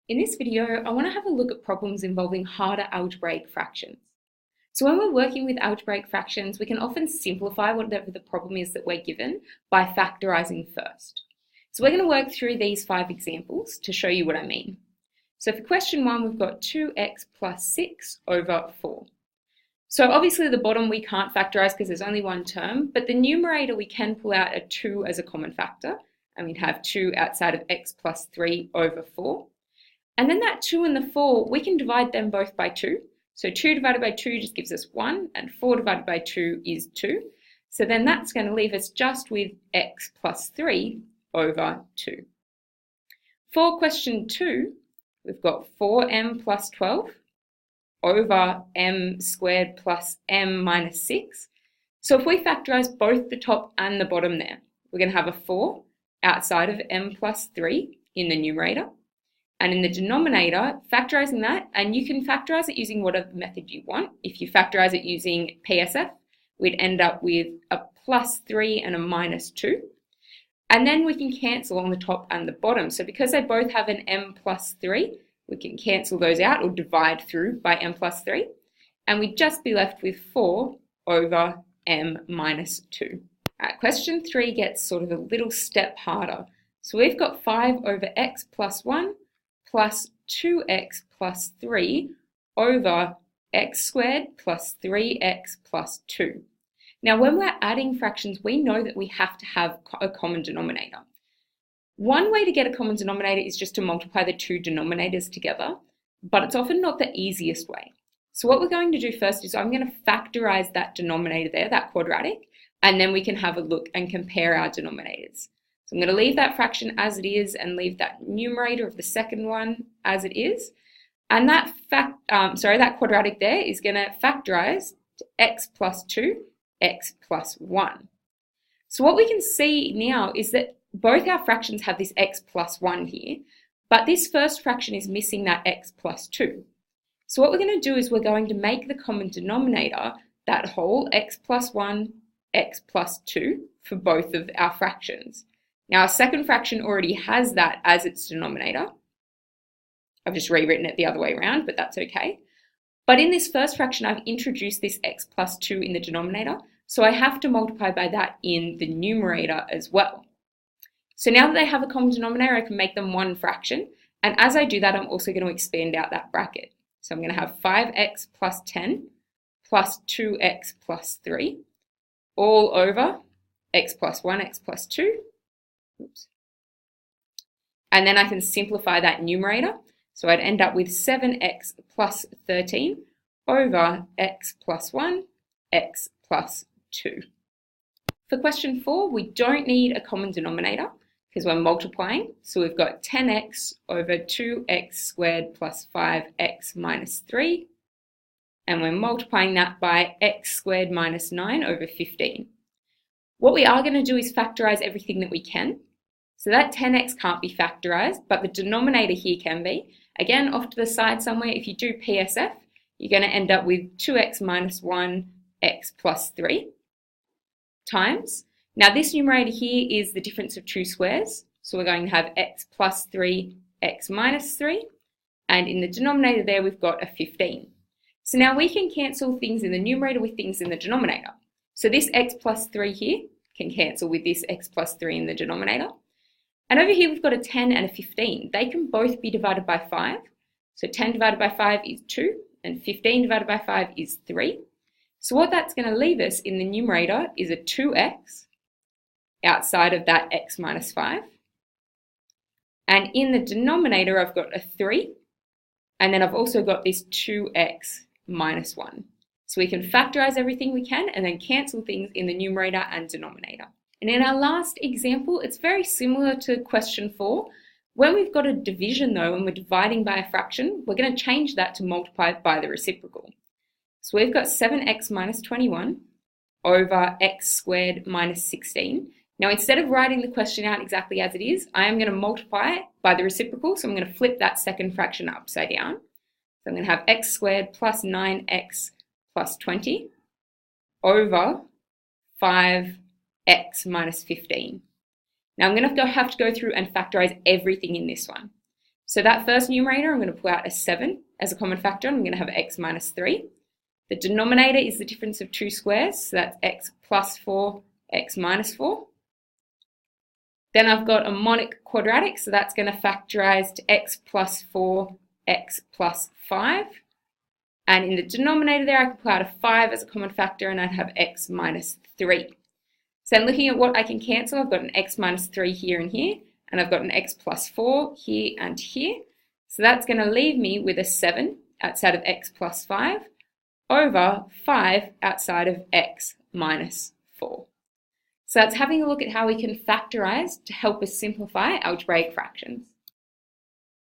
In this video, I want to have a look at problems involving harder algebraic fractions. So when we're working with algebraic fractions, we can often simplify whatever the problem is that we're given by factorising first. So we're going to work through these 5 examples to show you what I mean. So for question 1, we've got 2x plus 6 over 4. So obviously the bottom we can't factorise because there's only one term, but the numerator we can pull out a 2 as a common factor, and we'd have 2 outside of x plus 3 over 4. And then that 2 and the 4, we can divide them both by 2. So 2 divided by 2 just gives us 1, and 4 divided by 2 is 2. So then that's going to leave us just with x plus 3 over 2. For question 2, we've got 4m plus 12 over m squared plus m minus 6. So if we factorise both the top and the bottom there, we're going to have a 4 outside of m plus 3 in the numerator. And in the denominator, factorising that, and you can factorise it using whatever method you want. If you factorise it using PSF, we'd end up with a plus 3 and a minus 2. And then we can cancel on the top and the bottom. So because they both have an m plus 3, we can cancel those out or divide through by m plus 3. And we'd just be left with 4 over m minus 2. Question 3 gets sort of a little step harder. So we've got 5 over x plus 1 plus 2x plus 3 over x squared plus 3x plus 2. Now, when we're adding fractions, we know that we have to have a common denominator. One way to get a common denominator is just to multiply the two denominators together, but it's often not the easiest way. So what we're going to do first is I'm going to factorise that denominator there, that quadratic, and then we can have a look and compare our denominators. So I'm going to leave that fraction as it is and leave that numerator of the second one as it is. And that that quadratic there is going to factorise to x plus 2, x plus 1. So what we can see now is that both our fractions have this x plus 1 here, but this first fraction is missing that x plus 2. So what we're going to do is we're going to make the common denominator that whole x plus 1, x plus 2 for both of our fractions. Now, our second fraction already has that as its denominator. I've just rewritten it the other way around, but that's okay. But in this first fraction, I've introduced this x plus 2 in the denominator, so I have to multiply by that in the numerator as well. So now that they have a common denominator, I can make them one fraction. And as I do that, I'm also going to expand out that bracket. So I'm going to have 5x plus 10 plus 2x plus 3 all over x plus 1, x plus 2. Oops. And then I can simplify that numerator. So I'd end up with 7x plus 13 over x plus 1, x plus 2. For question 4, we don't need a common denominator because we're multiplying. So we've got 10x over 2x squared plus 5x minus 3. And we're multiplying that by x squared minus 9 over 15. What we are going to do is factorise everything that we can. So that 10x can't be factorised, but the denominator here can be. Again, off to the side somewhere, if you do PSF, you're going to end up with 2x minus 1, x plus 3 times. Now this numerator here is the difference of two squares. So we're going to have x plus 3, x minus 3. And in the denominator there, we've got a 15. So now we can cancel things in the numerator with things in the denominator. So this x plus 3 here can cancel with this x plus 3 in the denominator. And over here we've got a 10 and a 15. They can both be divided by 5. So 10 divided by 5 is 2, and 15 divided by 5 is 3. So what that's going to leave us in the numerator is a 2x outside of that x minus 5. And in the denominator I've got a 3, and then I've also got this 2x minus 1. So we can factorise everything we can and then cancel things in the numerator and denominator. And in our last example, it's very similar to question 4. When we've got a division though, and we're dividing by a fraction, we're going to change that to multiply by the reciprocal. So we've got 7x minus 21 over x squared minus 16. Now instead of writing the question out exactly as it is, I am going to multiply it by the reciprocal. So I'm going to flip that second fraction upside down. So I'm going to have x squared plus 9x plus 20 over 5x minus 15. Now I'm going to have to go through and factorise everything in this one. So that first numerator, I'm going to pull out a 7 as a common factor, and I'm going to have x minus 3. The denominator is the difference of two squares, so that's x plus 4, x minus 4. Then I've got a monic quadratic, so that's going to factorize to x plus 4, x plus 5. And in the denominator there, I can pull out a 5 as a common factor, and I'd have x minus 3. So I'm looking at what I can cancel. I've got an x minus 3 here and here, and I've got an x plus 4 here and here. So that's going to leave me with a 7 outside of x plus 5 over 5 outside of x minus 4. So that's having a look at how we can factorize to help us simplify algebraic fractions.